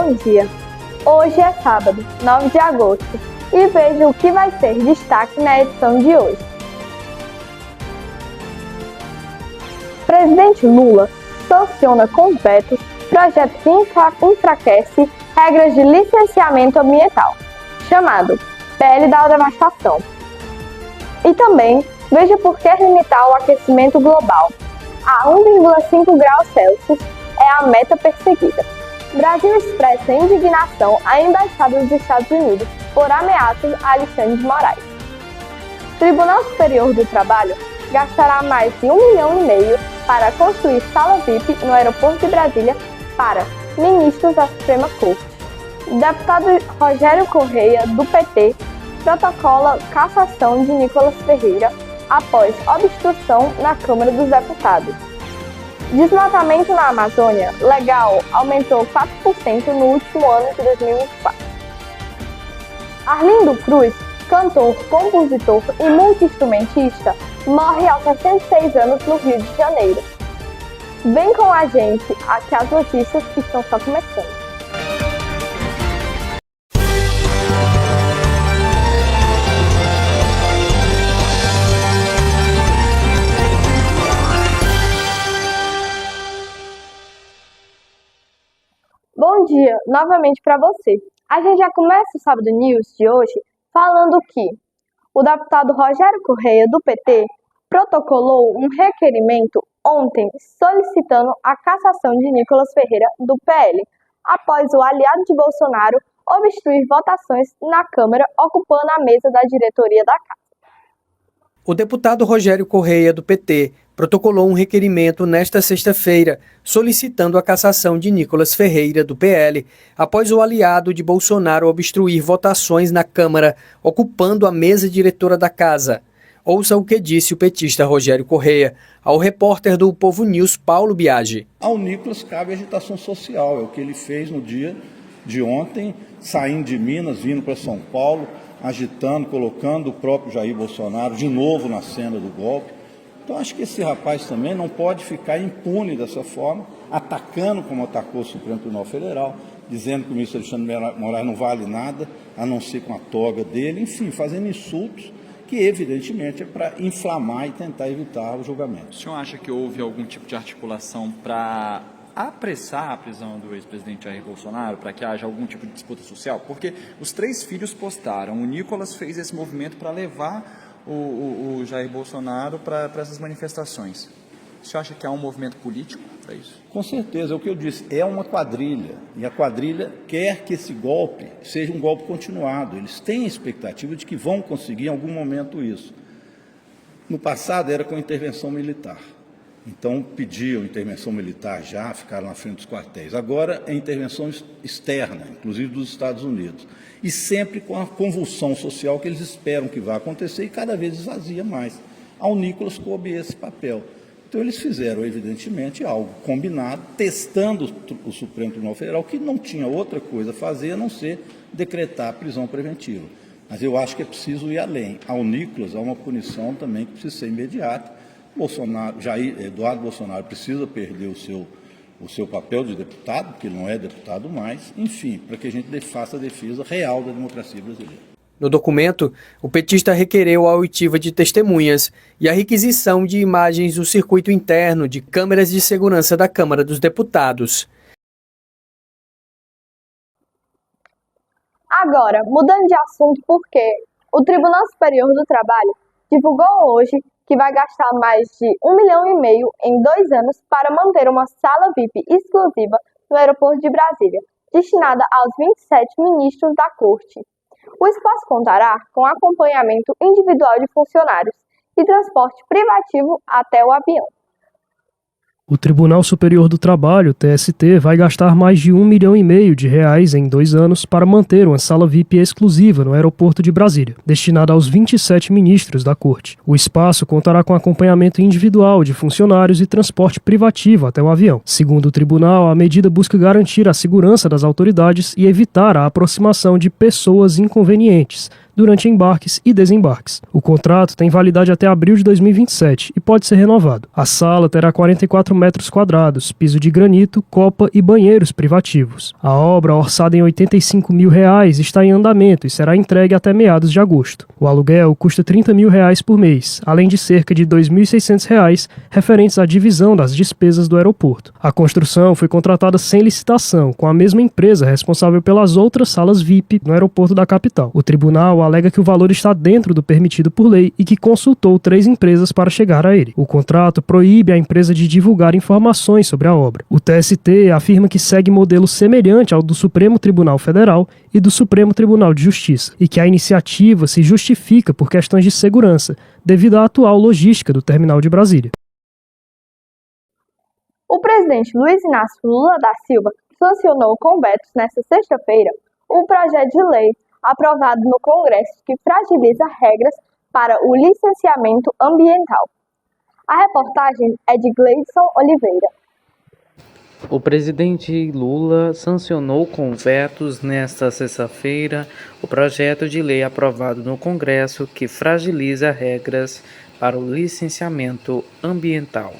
Bom dia! Hoje é sábado, 9 de agosto, e veja o que vai ser destaque na edição de hoje. Presidente Lula sanciona com vetos projeto que enfraquece regras de licenciamento ambiental, chamado PL da Devastação. E também veja por que limitar o aquecimento global a 1,5 graus Celsius é a meta perseguida. Brasil expressa indignação à Embaixada dos Estados Unidos por ameaças a Alexandre de Moraes. Tribunal Superior do Trabalho gastará mais de 1,5 milhão para construir sala VIP no aeroporto de Brasília para ministros da Suprema Corte. O deputado Rogério Correia, do PT, protocola cassação de Nicolas Ferreira após obstrução na Câmara dos Deputados. Desmatamento na Amazônia legal aumentou 4% no último ano de 2024. Arlindo Cruz, cantor, compositor e multi-instrumentista, morre aos 66 anos no Rio de Janeiro. Vem com a gente, que as notícias estão só começando. Bom dia, novamente para você. A gente já começa o Sábado News de hoje falando que o deputado Rogério Correia, do PT, protocolou um requerimento ontem solicitando a cassação de Nicolas Ferreira, do PL, após o aliado de Bolsonaro obstruir votações na Câmara, ocupando a mesa da diretoria da Casa. O deputado Rogério Correia, do PT, protocolou um requerimento nesta sexta-feira, solicitando a cassação de Nicolas Ferreira, do PL, após o aliado de Bolsonaro obstruir votações na Câmara, ocupando a mesa diretora da Casa. Ouça o que disse o petista Rogério Correia ao repórter do Povo News, Paulo Biagi. Ao Nicolas cabe agitação social, é o que ele fez no dia de ontem, saindo de Minas, vindo para São Paulo, agitando, colocando o próprio Jair Bolsonaro de novo na cena do golpe. Então acho que esse rapaz também não pode ficar impune dessa forma, atacando como atacou o Supremo Tribunal Federal, dizendo que o ministro Alexandre de Moraes não vale nada, a não ser com a toga dele, enfim, fazendo insultos que evidentemente é para inflamar e tentar evitar o julgamento. O senhor acha que houve algum tipo de articulação para apressar a prisão do ex-presidente Jair Bolsonaro, para que haja algum tipo de disputa social? Porque os 3 filhos postaram, o Nicolas fez esse movimento para levar o Jair Bolsonaro para essas manifestações. O senhor acha que há um movimento político para isso? Com certeza, é o que eu disse, é uma quadrilha, e a quadrilha quer que esse golpe seja um golpe continuado. Eles têm a expectativa de que vão conseguir em algum momento isso. No passado era com intervenção militar. Então, pediam intervenção militar já, ficaram na frente dos quartéis. Agora é intervenção externa, inclusive dos Estados Unidos. E sempre com a convulsão social que eles esperam que vá acontecer e cada vez esvazia mais. Ao Nicolas coube esse papel. Então, eles fizeram, evidentemente, algo combinado, testando o Supremo Tribunal Federal, que não tinha outra coisa a fazer a não ser decretar a prisão preventiva. Mas eu acho que é preciso ir além. Ao Nicolas há uma punição também que precisa ser imediata. Eduardo Bolsonaro precisa perder o seu papel de deputado, porque ele não é deputado mais, enfim, para que a gente faça a defesa real da democracia brasileira. No documento, o petista requereu a oitiva de testemunhas e a requisição de imagens do circuito interno de câmeras de segurança da Câmara dos Deputados. Agora, mudando de assunto, porque o Tribunal Superior do Trabalho divulgou hoje que vai gastar mais de 1,5 milhão em 2 anos para manter uma sala VIP exclusiva no aeroporto de Brasília, destinada aos 27 ministros da Corte. O espaço contará com acompanhamento individual de funcionários e transporte privativo até o avião. O Tribunal Superior do Trabalho, TST, vai gastar mais de 1,5 milhão em 2 anos para manter uma sala VIP exclusiva no aeroporto de Brasília, destinada aos 27 ministros da Corte. O espaço contará com acompanhamento individual de funcionários e transporte privativo até o avião. Segundo o tribunal, a medida busca garantir a segurança das autoridades e evitar a aproximação de pessoas inconvenientes, durante embarques e desembarques. O contrato tem validade até abril de 2027 e pode ser renovado. A sala terá 44 metros quadrados, piso de granito, copa e banheiros privativos. A obra, orçada em R$ 85 mil, está em andamento e será entregue até meados de agosto. O aluguel custa R$ 30 mil por mês, além de cerca de R$ 2.600 referentes à divisão das despesas do aeroporto. A construção foi contratada sem licitação, com a mesma empresa responsável pelas outras salas VIP no aeroporto da capital. O tribunal alega que o valor está dentro do permitido por lei e que consultou 3 empresas para chegar a ele. O contrato proíbe a empresa de divulgar informações sobre a obra. O TST afirma que segue modelo semelhante ao do Supremo Tribunal Federal e do Supremo Tribunal de Justiça, e que a iniciativa se justifica por questões de segurança, devido à atual logística do terminal de Brasília. O presidente Luiz Inácio Lula da Silva sancionou com vetos nesta sexta-feira um projeto de lei aprovado no Congresso que fragiliza regras para o licenciamento ambiental. A reportagem é de Gleidson Oliveira. O presidente Lula sancionou com vetos nesta sexta-feira o projeto de lei aprovado no Congresso que fragiliza regras para o licenciamento ambiental.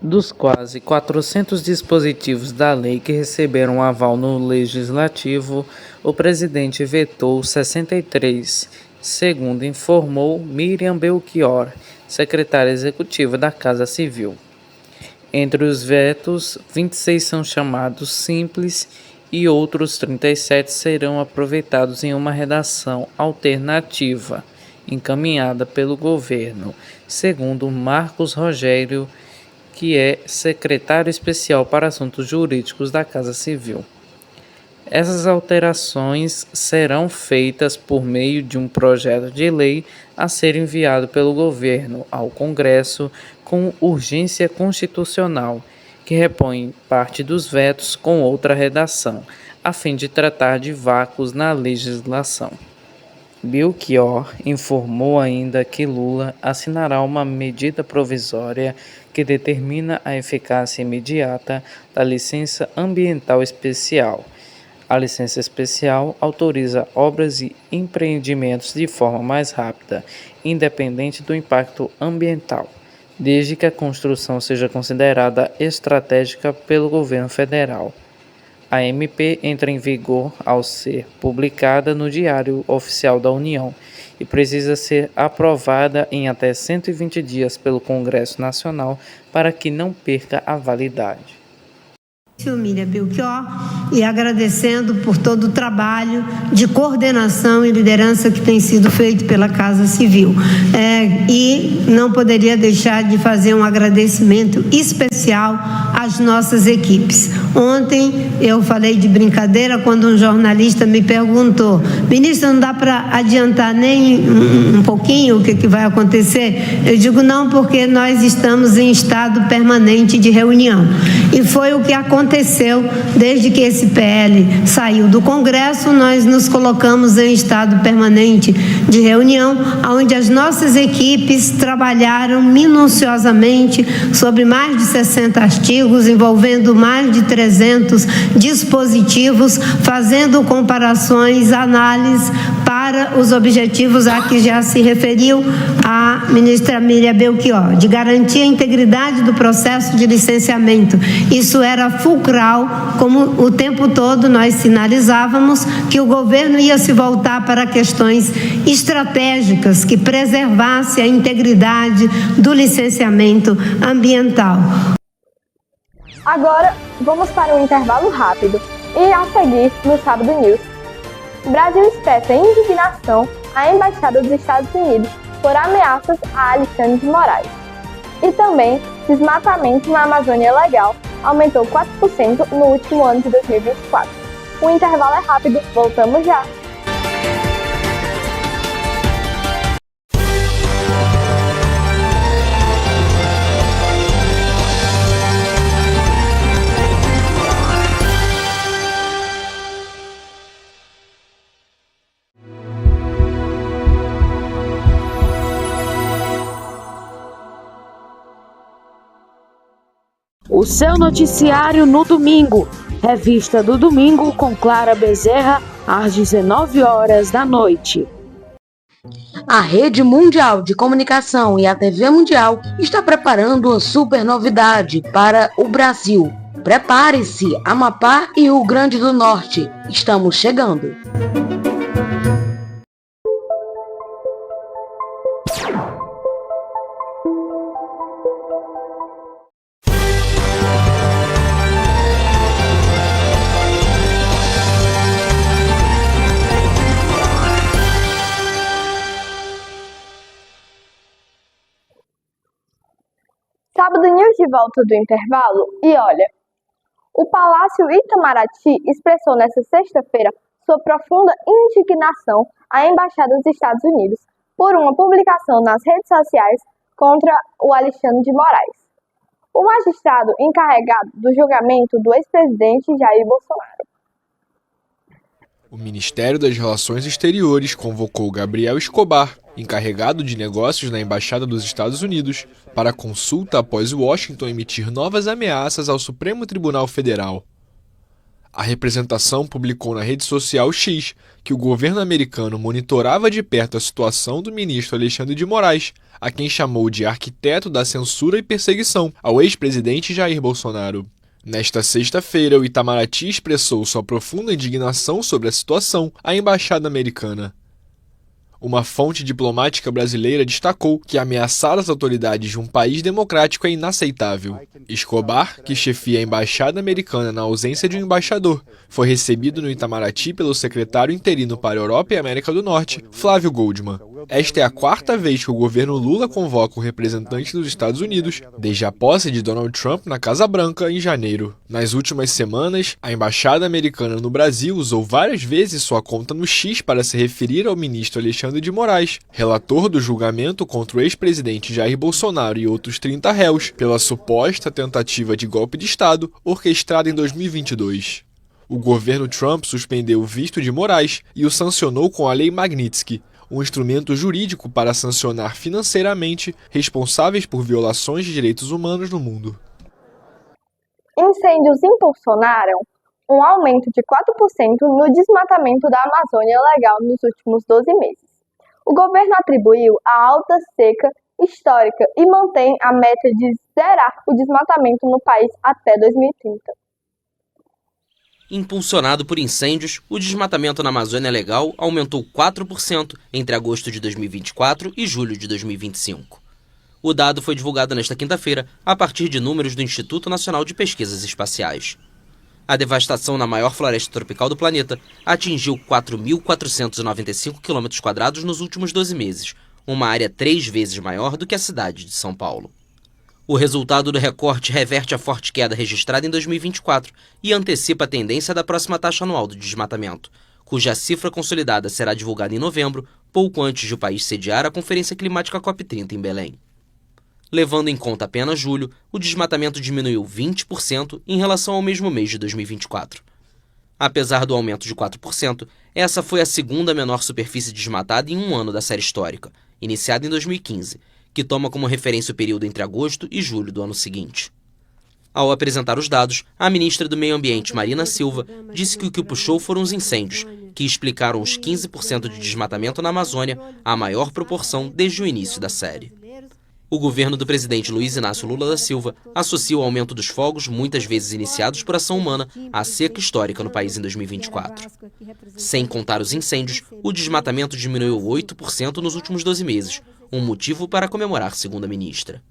Dos quase 400 dispositivos da lei que receberam aval no Legislativo, o presidente vetou 63, segundo informou Miriam Belchior, secretária executiva da Casa Civil. Entre os vetos, 26 são chamados simples e outros 37 serão aproveitados em uma redação alternativa, encaminhada pelo governo, segundo Marcos Rogério, que é secretário especial para assuntos jurídicos da Casa Civil. Essas alterações serão feitas por meio de um projeto de lei a ser enviado pelo governo ao Congresso com urgência constitucional, que repõe parte dos vetos com outra redação, a fim de tratar de vácuos na legislação. Belchior informou ainda que Lula assinará uma medida provisória que determina a eficácia imediata da licença ambiental especial. A licença especial autoriza obras e empreendimentos de forma mais rápida, independente do impacto ambiental, desde que a construção seja considerada estratégica pelo governo federal. A MP entra em vigor ao ser publicada no Diário Oficial da União e precisa ser aprovada em até 120 dias pelo Congresso Nacional para que não perca a validade. Miriam Belchior, e agradecendo por todo o trabalho de coordenação e liderança que tem sido feito pela Casa Civil. E não poderia deixar de fazer um agradecimento especial às nossas equipes. Ontem eu falei de brincadeira quando um jornalista me perguntou: ministra, não dá para adiantar nem um pouquinho o que vai acontecer? Eu digo não, porque nós estamos em estado permanente de reunião. E foi o que aconteceu desde que esse PL saiu do Congresso. Nós nos colocamos em estado permanente de reunião, onde as nossas equipes trabalharam minuciosamente sobre mais de 60 artigos, envolvendo mais de 300 dispositivos, fazendo comparações, análises para os objetivos a que já se referiu a ministra Miriam Belchior, de garantir a integridade do processo de licenciamento. Isso era fulcral, como o tempo todo nós sinalizávamos que o governo ia se voltar para questões estratégicas que preservasse a integridade do licenciamento ambiental. Agora, vamos para um intervalo rápido e a seguir no Sábado News. Brasil expressa indignação à Embaixada dos Estados Unidos por ameaças a Alexandre de Moraes. E também, desmatamento na Amazônia Legal aumentou 4% no último ano de 2024. O intervalo é rápido, voltamos já! O seu noticiário no domingo. Revista do Domingo com Clara Bezerra, às 19 horas da noite. A Rede Mundial de Comunicação e a TV Mundial está preparando uma super novidade para o Brasil. Prepare-se, Amapá e Rio Grande do Norte. Estamos chegando. Sábado News de volta do intervalo e olha, o Palácio Itamaraty expressou nesta sexta-feira sua profunda indignação à Embaixada dos Estados Unidos por uma publicação nas redes sociais contra o Alexandre de Moraes, o magistrado encarregado do julgamento do ex-presidente Jair Bolsonaro. O Ministério das Relações Exteriores convocou Gabriel Escobar, encarregado de negócios na Embaixada dos Estados Unidos, para consulta após Washington emitir novas ameaças ao Supremo Tribunal Federal. A representação publicou na rede social X que o governo americano monitorava de perto a situação do ministro Alexandre de Moraes, a quem chamou de arquiteto da censura e perseguição ao ex-presidente Jair Bolsonaro. Nesta sexta-feira, o Itamaraty expressou sua profunda indignação sobre a situação à embaixada americana. Uma fonte diplomática brasileira destacou que ameaçar as autoridades de um país democrático é inaceitável. Escobar, que chefia a embaixada americana na ausência de um embaixador, foi recebido no Itamaraty pelo secretário interino para a Europa e América do Norte, Flávio Goldman. Esta é a quarta vez que o governo Lula convoca um representante dos Estados Unidos, desde a posse de Donald Trump na Casa Branca em janeiro. Nas últimas semanas, a embaixada americana no Brasil usou várias vezes sua conta no X para se referir ao ministro Alexandre de Moraes, relator do julgamento contra o ex-presidente Jair Bolsonaro e outros 30 réus pela suposta tentativa de golpe de Estado orquestrada em 2022. O governo Trump suspendeu o visto de Moraes e o sancionou com a Lei Magnitsky, um instrumento jurídico para sancionar financeiramente responsáveis por violações de direitos humanos no mundo. Incêndios impulsionaram um aumento de 4% no desmatamento da Amazônia Legal nos últimos 12 meses. O governo atribuiu a alta seca histórica e mantém a meta de zerar o desmatamento no país até 2030. Impulsionado por incêndios, o desmatamento na Amazônia Legal aumentou 4% entre agosto de 2024 e julho de 2025. O dado foi divulgado nesta quinta-feira a partir de números do Instituto Nacional de Pesquisas Espaciais. A devastação na maior floresta tropical do planeta atingiu 4.495 km² nos últimos 12 meses, uma área 3 vezes maior do que a cidade de São Paulo. O resultado do recorte reverte a forte queda registrada em 2024 e antecipa a tendência da próxima taxa anual do desmatamento, cuja cifra consolidada será divulgada em novembro, pouco antes de o país sediar a Conferência Climática COP30 em Belém. Levando em conta apenas julho, o desmatamento diminuiu 20% em relação ao mesmo mês de 2024. Apesar do aumento de 4%, essa foi a segunda menor superfície desmatada em um ano da série histórica, iniciada em 2015, que toma como referência o período entre agosto e julho do ano seguinte. Ao apresentar os dados, a ministra do Meio Ambiente, Marina Silva, disse que o que puxou foram os incêndios, que explicaram os 15% de desmatamento na Amazônia, a maior proporção desde o início da série. O governo do presidente Luiz Inácio Lula da Silva associa o aumento dos fogos, muitas vezes iniciados por ação humana, à seca histórica no país em 2024. Sem contar os incêndios, o desmatamento diminuiu 8% nos últimos 12 meses, um motivo para comemorar, segundo a ministra.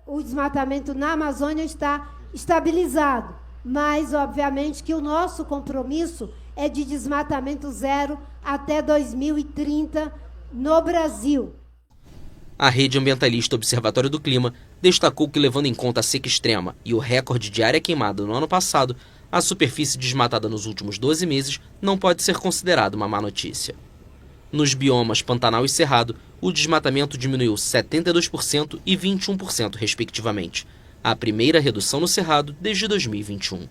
O desmatamento na Amazônia está estabilizado, mas obviamente que o nosso compromisso é de desmatamento zero até 2030 no Brasil. A rede ambientalista Observatório do Clima destacou que, levando em conta a seca extrema e o recorde de área queimada no ano passado, a superfície desmatada nos últimos 12 meses não pode ser considerada uma má notícia. Nos biomas Pantanal e Cerrado, o desmatamento diminuiu 72% e 21%, respectivamente, a primeira redução no Cerrado desde 2021.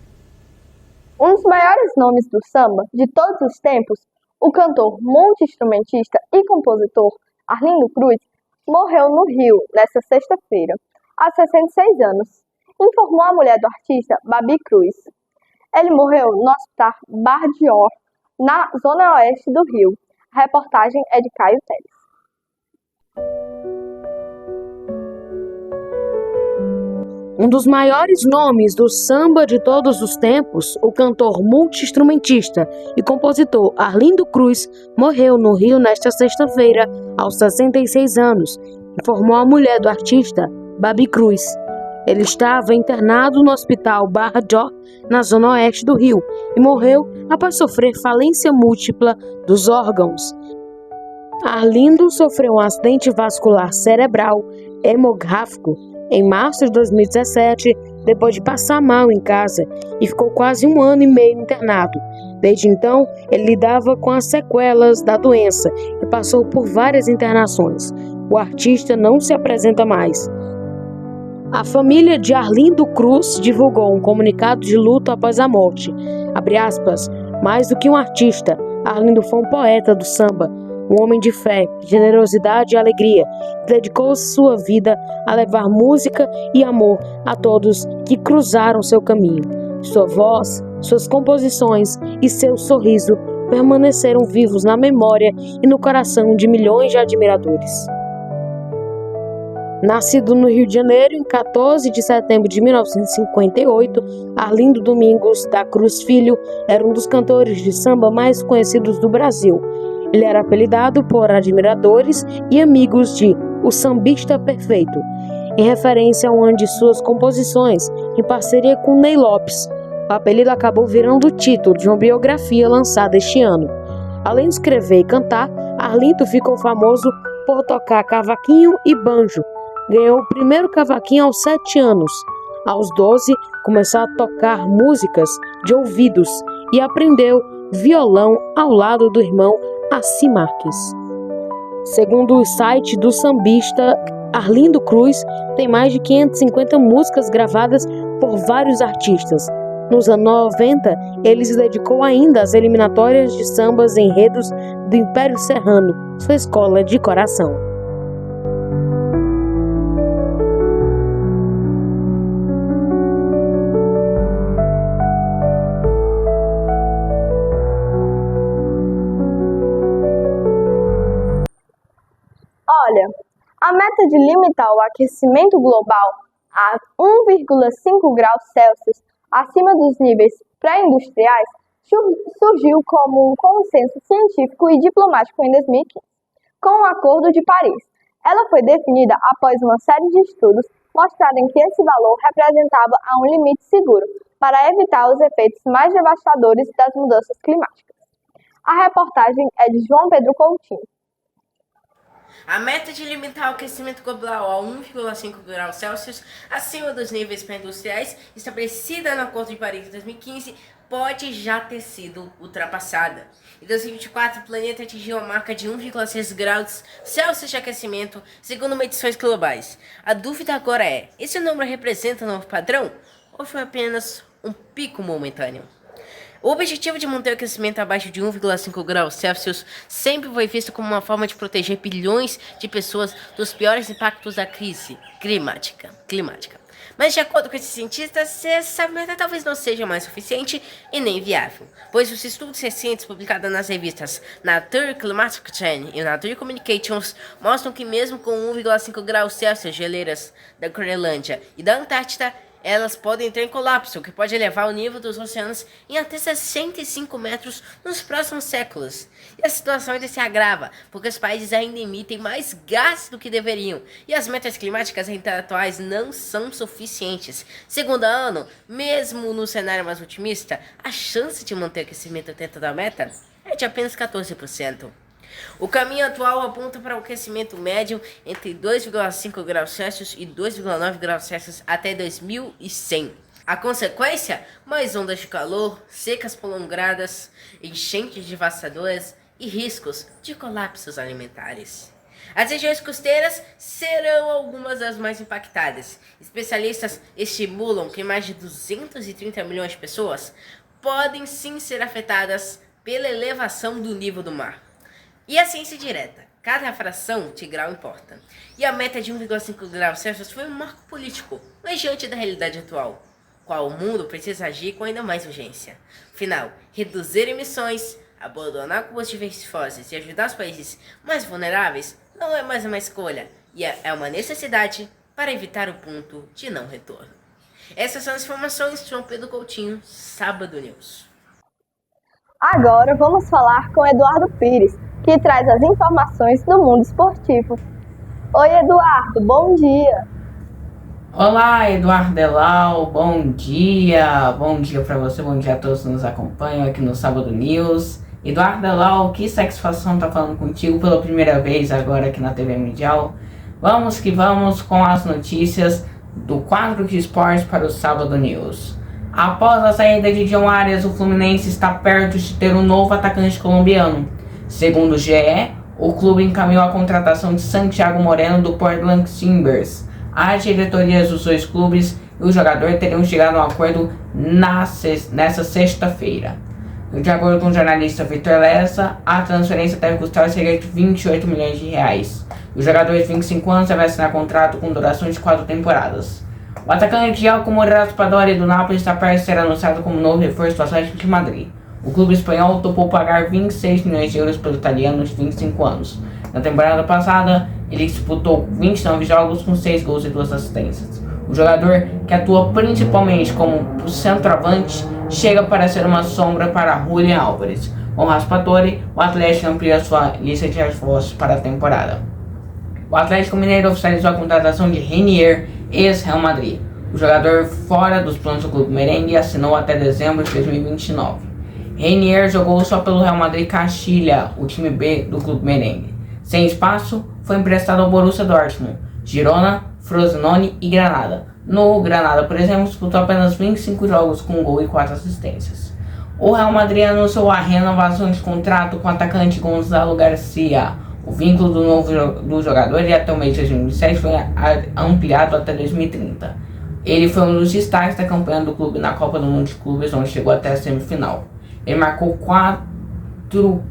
Um dos maiores nomes do samba de todos os tempos, o cantor, multi-instrumentista e compositor Arlindo Cruz, morreu no Rio nesta sexta-feira, aos 66 anos, informou a mulher do artista, Babi Cruz. Ele morreu no Hospital Bardior, na zona oeste do Rio, A reportagem é de Caio Teles. Um dos maiores nomes do samba de todos os tempos, o cantor multi-instrumentista e compositor Arlindo Cruz morreu no Rio nesta sexta-feira, aos 66 anos, informou a mulher do artista, Babi Cruz. Ele estava internado no Hospital Barra Jó, na zona oeste do Rio, e morreu após sofrer falência múltipla dos órgãos. Arlindo sofreu um acidente vascular cerebral hemográfico em março de 2017, depois de passar mal em casa, e ficou quase 1 ano e meio internado. Desde então, ele lidava com as sequelas da doença e passou por várias internações. O artista não se apresenta mais. A família de Arlindo Cruz divulgou um comunicado de luto após a morte. Abre aspas, mais do que um artista, Arlindo foi um poeta do samba, um homem de fé, generosidade e alegria, que dedicou sua vida a levar música e amor a todos que cruzaram seu caminho. Sua voz, suas composições e seu sorriso permaneceram vivos na memória e no coração de milhões de admiradores. Nascido no Rio de Janeiro em 14 de setembro de 1958, Arlindo Domingos da Cruz Filho era um dos cantores de samba mais conhecidos do Brasil. Ele era apelidado por admiradores e amigos de O Sambista Perfeito, em referência a uma de suas composições, em parceria com Ney Lopes. O apelido acabou virando o título de uma biografia lançada este ano. Além de escrever e cantar, Arlindo ficou famoso por tocar cavaquinho e banjo. Ganhou o primeiro cavaquinho aos 7 anos. Aos 12, começou a tocar músicas de ouvidos e aprendeu violão ao lado do irmão Assi Marques. Segundo o site do sambista, Arlindo Cruz tem mais de 550 músicas gravadas por vários artistas. Nos anos 90, ele se dedicou ainda às eliminatórias de sambas enredos do Império Serrano, sua escola de coração. Olha, a meta de limitar o aquecimento global a 1,5 graus Celsius acima dos níveis pré-industriais surgiu como um consenso científico e diplomático em 2015, com o Acordo de Paris. Ela foi definida após uma série de estudos mostrarem que esse valor representava um limite seguro para evitar os efeitos mais devastadores das mudanças climáticas. A reportagem é de João Pedro Coutinho. A meta de limitar o aquecimento global a 1,5 graus Celsius acima dos níveis pré-industriais, estabelecida no Acordo de Paris de 2015, pode já ter sido ultrapassada. Em 2024, o planeta atingiu a marca de 1,6 graus Celsius de aquecimento, segundo medições globais. A dúvida agora é, esse número representa um novo padrão ou foi apenas um pico momentâneo? O objetivo de manter o aquecimento abaixo de 1,5 graus Celsius sempre foi visto como uma forma de proteger bilhões de pessoas dos piores impactos da crise climática. Mas, de acordo com esses cientistas, essa meta talvez não seja mais suficiente e nem viável, pois os estudos recentes publicados nas revistas Nature Climatic Change e Nature Communications mostram que mesmo com 1,5 graus Celsius, geleiras da Groenlândia e da Antártida, elas podem entrar em colapso, o que pode elevar o nível dos oceanos em até 65 metros nos próximos séculos. E a situação ainda se agrava, porque os países ainda emitem mais gases do que deveriam, e as metas climáticas ainda atuais não são suficientes. Segundo a ONU, mesmo no cenário mais otimista, a chance de manter o aquecimento dentro da meta é de apenas 14%. O caminho atual aponta para o aquecimento médio entre 2,5 graus Celsius e 2,9 graus Celsius até 2100. A consequência? Mais ondas de calor, secas prolongadas, enchentes devastadoras e riscos de colapsos alimentares. As regiões costeiras serão algumas das mais impactadas. Especialistas estimulam que mais de 230 milhões de pessoas podem sim ser afetadas pela elevação do nível do mar. E a ciência direta, cada fração de grau importa. E a meta de 1,5 graus Celsius foi um marco político, mas diante da realidade atual, qual o mundo precisa agir com ainda mais urgência. Afinal, reduzir emissões, Abandonar combustíveis fósseis e ajudar os países mais vulneráveis não é mais uma escolha, e é uma necessidade para evitar o ponto de não retorno. Essas são as informações de João Pedro Coutinho, Sábado News. Agora vamos falar com Eduardo Pires, que traz as informações do mundo esportivo. Oi, Eduardo, bom dia! Olá, Eduardo Delau, bom dia para você, bom dia a todos que nos acompanham aqui no Sábado News. Eduardo Delau, que satisfação estar falando contigo pela primeira vez agora aqui na TV Mundial. Vamos que vamos com as notícias do quadro de esportes para o Sábado News. Após a saída de John Arias, o Fluminense está perto de ter um novo atacante colombiano. Segundo o GE, o clube encaminhou a contratação de Santiago Moreno do Portland Timbers. As diretorias dos dois clubes e o jogador teriam chegado a um acordo nessa sexta-feira. De acordo com o jornalista Vitor Lessa, a transferência deve custar cerca de 28 milhões de reais. O jogador de 25 anos deve assinar contrato com duração de 4 temporadas. O atacante Giacomo Raspadori do Napoli está perto de ser anunciado como novo reforço do Atlético de Madrid. O clube espanhol topou pagar 26 milhões de euros pelo italiano de 25 anos. Na temporada passada, ele disputou 29 jogos com 6 gols e 2 assistências. O jogador, que atua principalmente como centroavante, chega para ser uma sombra para Julián Álvares. Com Raspadori, o Atlético amplia sua lista de reforços para a temporada. O Atlético Mineiro oficializou a contratação de Renier, ex-Real Madrid. O jogador, fora dos planos do clube merengue, assinou até dezembro de 2029. Renier jogou só pelo Real Madrid Castilla, o time B do clube merengue. Sem espaço, foi emprestado ao Borussia Dortmund, Girona, Frosinone e Granada. No Granada, por exemplo, disputou apenas 25 jogos com um gol e 4 assistências. O Real Madrid anunciou a renovação de contrato com o atacante Gonzalo Garcia. O vínculo do jogador e até o mês de 2007 foi ampliado até 2030. Ele foi um dos destaques da campanha do clube na Copa do Mundo de Clubes, onde chegou até a semifinal. Ele marcou 4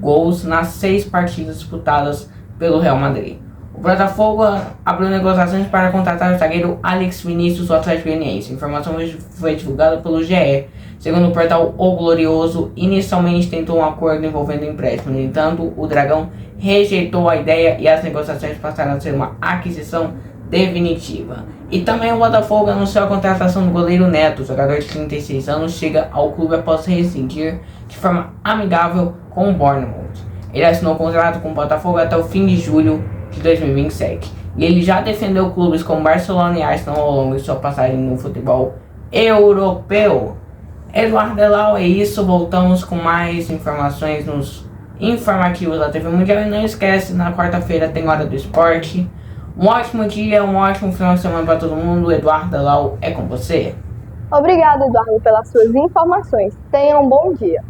gols nas 6 partidas disputadas pelo Real Madrid. O Botafogo abriu negociações para contratar o zagueiro Alex Vinícius do Atlético Goianiense. A informação foi divulgada pelo GE. Segundo o portal O Glorioso, inicialmente tentou um acordo envolvendo o empréstimo. No entanto, o Dragão rejeitou a ideia e as negociações passaram a ser uma aquisição definitiva. E também o Botafogo anunciou a contratação do goleiro Neto. O jogador de 36 anos chega ao clube após rescindir de forma amigável com o Bournemouth. Ele assinou o contrato com o Botafogo até o fim de julho de 2027. E ele já defendeu clubes como Barcelona e Arsenal ao longo de sua passagem no futebol europeu. Eduardo Delau, é isso. Voltamos com mais informações nos informativos da TV Mundial. E não esquece, na quarta-feira tem Hora do Esporte. Um ótimo dia, um ótimo final de semana para todo mundo. Eduardo Delau, é com você. Obrigada, Eduardo, pelas suas informações. Tenha um bom dia.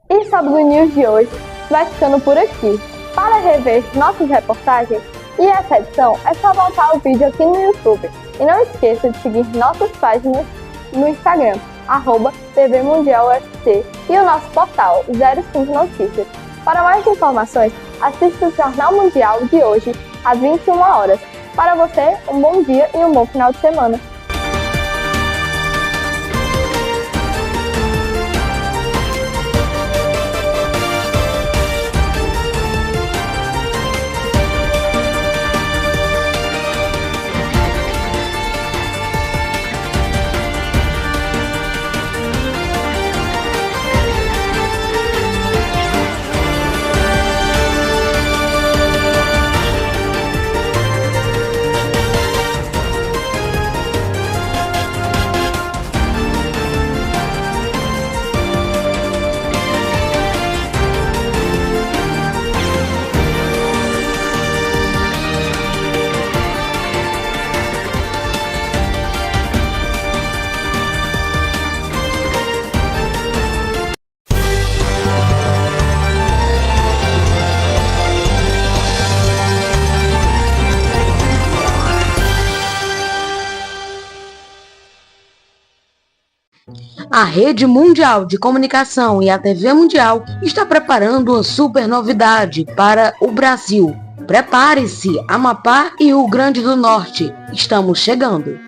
E Sábado News de hoje vai ficando por aqui. Para rever nossas reportagens e essa edição, é só voltar o vídeo aqui no YouTube. E não esqueça de seguir nossas páginas no Instagram, @TVMundialUFC, e o nosso portal 05 Notícias. Para mais informações, assista o Jornal Mundial de hoje, às 21 horas. Para você, um bom dia e um bom final de semana. A Rede Mundial de Comunicação e a TV Mundial está preparando uma super novidade para o Brasil. Prepare-se, Amapá e Rio Grande do Norte. Estamos chegando.